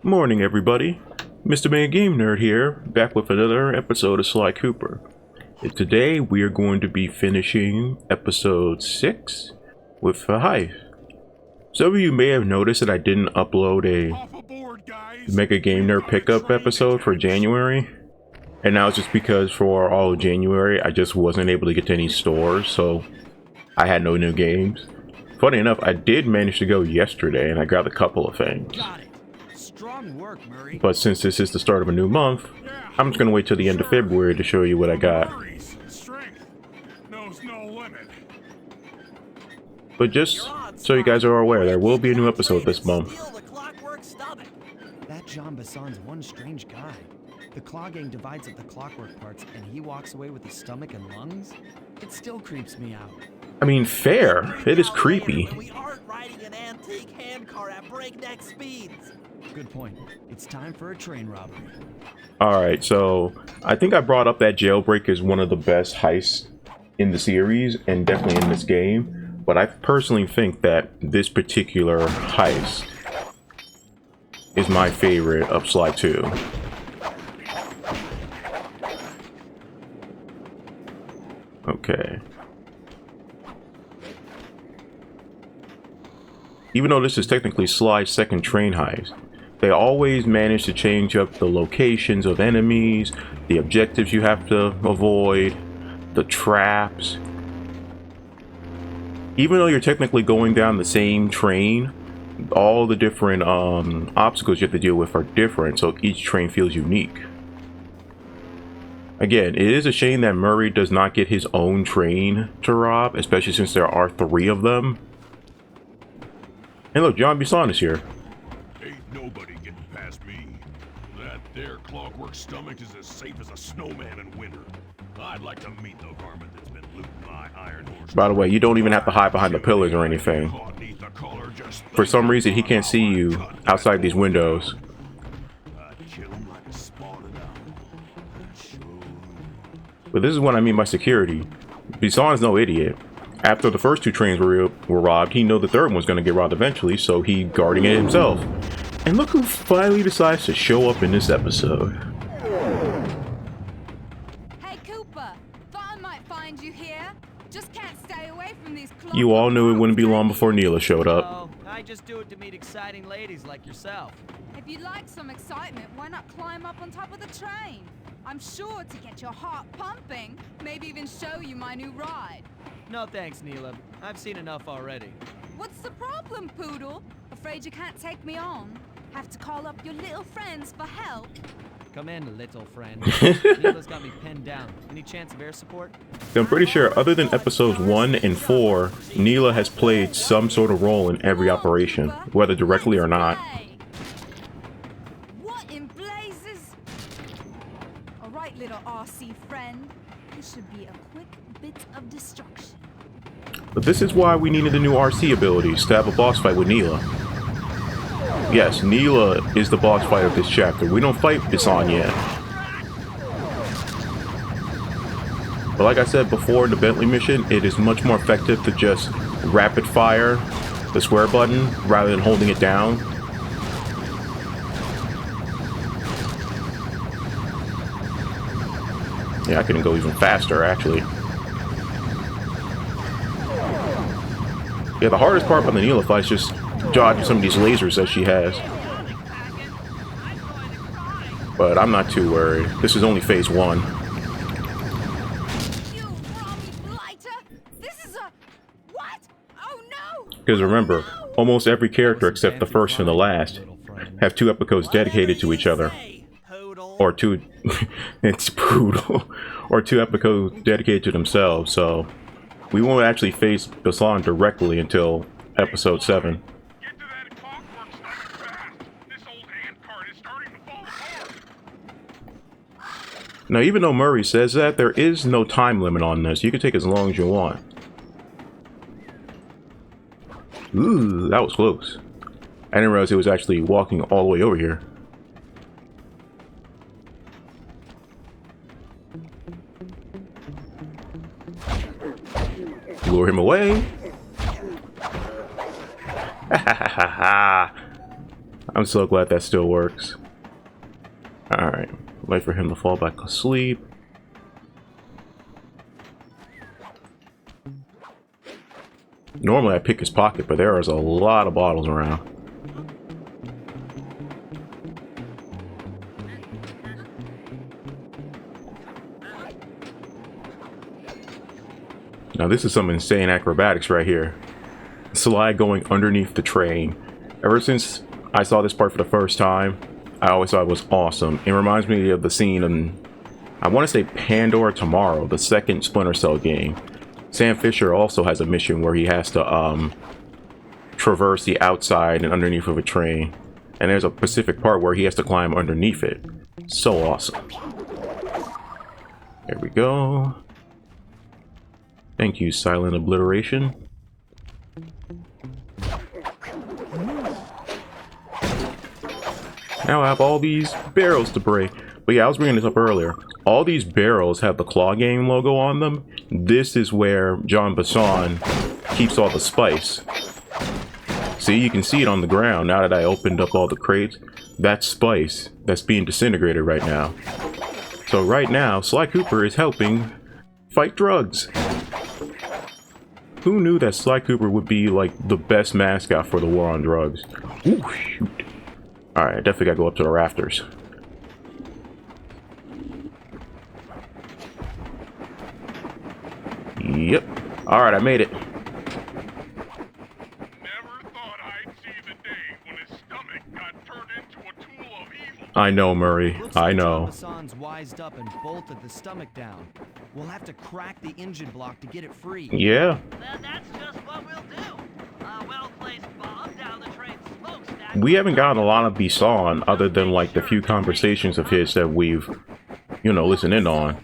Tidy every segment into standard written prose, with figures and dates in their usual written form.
Morning, everybody. Mr. Man Game Nerd here, back with another episode of Sly Cooper. And today we are going to be finishing episode 6 with Hive. Some of you may have noticed that I didn't upload a Mega Game Nerd pickup episode for January. And now it's just because for all of January I just wasn't able to get to any stores, so I had no new games. Funny enough, I did manage to go yesterday and I grabbed a couple of things. Got it. Strong work, Murray. But since this is the start of a new month, I'm just going to wait till the end of February to show you what I got. But just so you guys are aware, there will be a new episode this month. That John Bison's one strange guy. The Claw Gang divides up the Clockwork parts and he walks away with the stomach and lungs? It still creeps me out. I mean, fair. It is creepy. We aren't riding an antique handcar at breakneck speeds. Good point. It's time for a train robbery. Alright, so I think I brought up that jailbreak as one of the best heists in the series and definitely in this game. But I personally think that this particular heist is my favorite of Sly 2. Okay. Even though this is technically Sly's second train heist, they always manage to change up the locations of enemies, the objectives you have to avoid, the traps. Even though you're technically going down the same train, all the different obstacles you have to deal with are different, so each train feels unique. Again, it is a shame that Murray does not get his own train to rob, especially since there are 3 of them. And look, John Bison is here. Ain't nobody getting past me. That there Clockwork stomach is as safe as a snowman in winter. I'd like to meet the varmint that's been looting my iron horse. By the way, you don't even have to hide behind the pillars or anything. For some reason, he can't see you outside these windows. But this is what I mean by security. Bison's no idiot. After the first 2 trains were robbed, he knew the third one was going to get robbed eventually, so he guarding it himself. And look who finally decides to show up in this episode. Hey Cooper, thought I might find you here. Just can't stay away from these clocks. You all knew it wouldn't be long before Neela showed up. Oh, I just do it to meet exciting ladies like yourself. If you'd like some excitement, why not climb up on top of the train? I'm sure to get your heart pumping, maybe even show you my new ride. No thanks, Neela. I've seen enough already. What's the problem, Poodle? Afraid you can't take me on? Have to call up your little friends for help? Come in, little friend. Neela's got me pinned down. Any chance of air support? I'm pretty sure other than episodes 1 and 4, Neela has played some sort of role in every operation, whether directly or not. What in blazes? Alright, little RC friend. This should be a quick bit of destruction. But this is why we needed the new RC abilities to have a boss fight with Neela. Yes, Neela is the boss fight of this chapter. We don't fight Bison yet. But like I said before in the Bentley mission, it is much more effective to just rapid fire the square button rather than holding it down. Yeah, I can go even faster actually. Yeah, the hardest part about the Neela fight is just dodging some of these lasers that she has. But I'm not too worried. This is only phase 1. You Robbie Blighter! This is a... What? Oh no! Because remember, almost every character except the first and the last have 2 episodes dedicated to each other. Or 2... it's Poodle. Or 2 episodes dedicated to themselves, so... we won't actually face Bison directly until episode 7. Get to that Clockwork stomach fast. This old handcart is starting to fall apart. Now, even though Murray says that, there is no time limit on this. You can take as long as you want. Ooh, that was close. I didn't realize he was actually walking all the way over here. Lure him away. I'm so glad that still works. Alright, wait for him to fall back asleep. Normally I pick his pocket, but there is a lot of bottles around. Now this is some insane acrobatics right here. Sly going underneath the train. Ever since I saw this part for the first time, I always thought it was awesome. It reminds me of the scene in, I want to say Pandora Tomorrow, the second Splinter Cell game. Sam Fisher also has a mission where he has to traverse the outside and underneath of a train. And there's a specific part where he has to climb underneath it. So awesome. There we go. Thank you, Silent Obliteration. Now I have all these barrels to break. But yeah, I was bringing this up earlier. All these barrels have the Claw Gang logo on them. This is where John Bison keeps all the spice. See, you can see it on the ground now that I opened up all the crates. That's spice that's being disintegrated right now. So right now, Sly Cooper is helping fight drugs. Who knew that Sly Cooper would be like the best mascot for the war on drugs? Ooh, shoot. Alright, definitely gotta go up to the rafters. Yep. Alright, I made it. Never thought I'd see the day when his stomach got turned into a tool of evil. I know, Murray. Looks I like know. Bassan's wised up and bolted the stomach down. We'll have to crack the engine block to get it free. Yeah. Then that's just what we'll do. A well-placed bomb down the train's smokestack. We haven't gotten a lot of Bison other than like the few conversations of his that we've, you know, listened in on.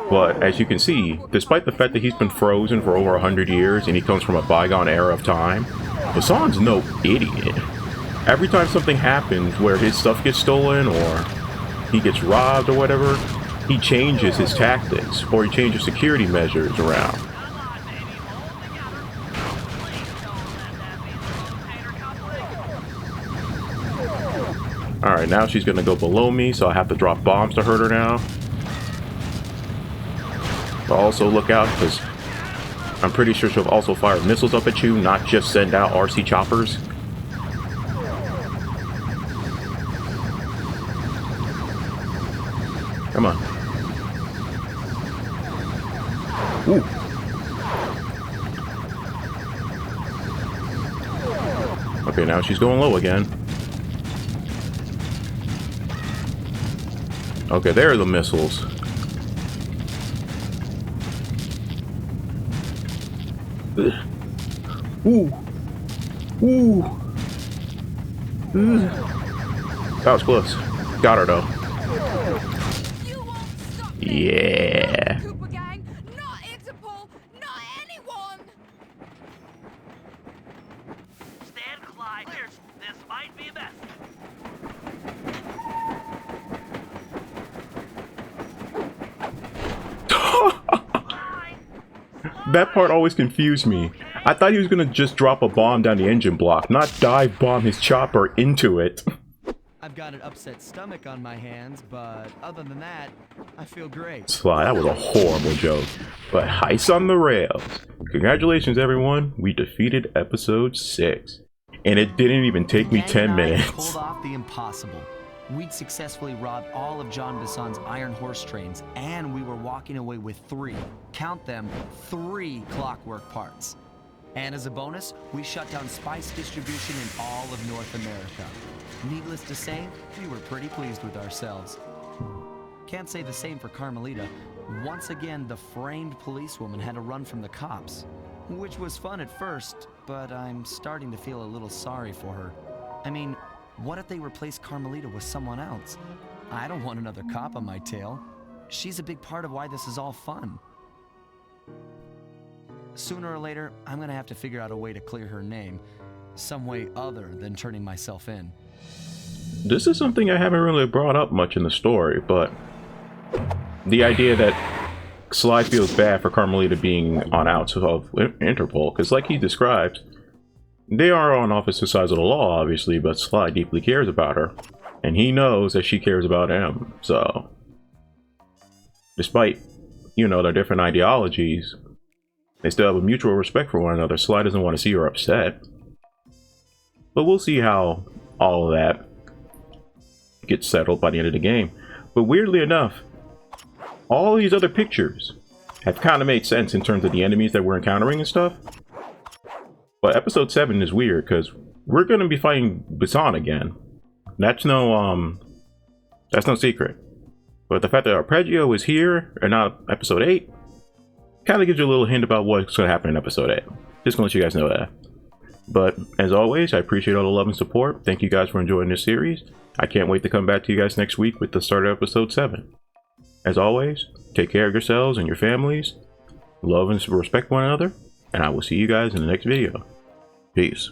But as you can see, despite the fact that he's been frozen for over 100 years and he comes from a bygone era of time, Bassan's no idiot. Every time something happens where his stuff gets stolen or he gets robbed or whatever, he changes his tactics or he changes security measures around. Alright, now she's gonna go below me, so I have to drop bombs to hurt her now. But also look out, because I'm pretty sure she'll also fire missiles up at you, not just send out RC choppers. Come on. Ooh. Okay, now she's going low again. Okay, there are the missiles. Ooh. Ooh. That was close. Got her though. You won't stop me. Yeah. Not Cooper Gang, not Interpol, not anyone. Stand Clyde. This might be best. That part always confused me. I thought he was gonna just drop a bomb down the engine block, not dive bomb his chopper into it. I've got an upset stomach on my hands, but other than that, I feel great. Sly, that was a horrible joke. But heist on the rails. Congratulations, everyone. We defeated episode 6. And it didn't even take me 10 minutes. Pulled off the impossible. We'd successfully robbed all of John Bison's iron horse trains, and we were walking away with 3, count them, 3 Clockwork parts. And as a bonus, we shut down spice distribution in all of North America. Needless to say, we were pretty pleased with ourselves. Can't say the same for Carmelita. Once again, the framed policewoman had to run from the cops, which was fun at first, but I'm starting to feel a little sorry for her. I mean, what if they replace Carmelita with someone else? I don't want another cop on my tail. She's a big part of why this is all fun. Sooner or later, I'm gonna have to figure out a way to clear her name. Some way other than turning myself in. This is something I haven't really brought up much in the story, but the idea that Sly feels bad for Carmelita being on outs of Interpol, because like he described, They are on opposite sides of the law, obviously, but Sly deeply cares about her. And he knows that she cares about him, so... Despite, you know, their different ideologies, they still have a mutual respect for one another. Sly doesn't want to see her upset. But we'll see how all of that gets settled by the end of the game. But weirdly enough, all these other pictures have kind of made sense in terms of the enemies that we're encountering and stuff. But episode 7 is weird because we're going to be fighting Bison again. That's no secret. But the fact that Arpeggio is here and not episode 8 kind of gives you a little hint about what's going to happen in episode 8. Just going to let you guys know that. But as always, I appreciate all the love and support. Thank you guys for enjoying this series. I can't wait to come back to you guys next week with the start of episode 7. As always, take care of yourselves and your families. Love and respect one another. And I will see you guys in the next video. Peace.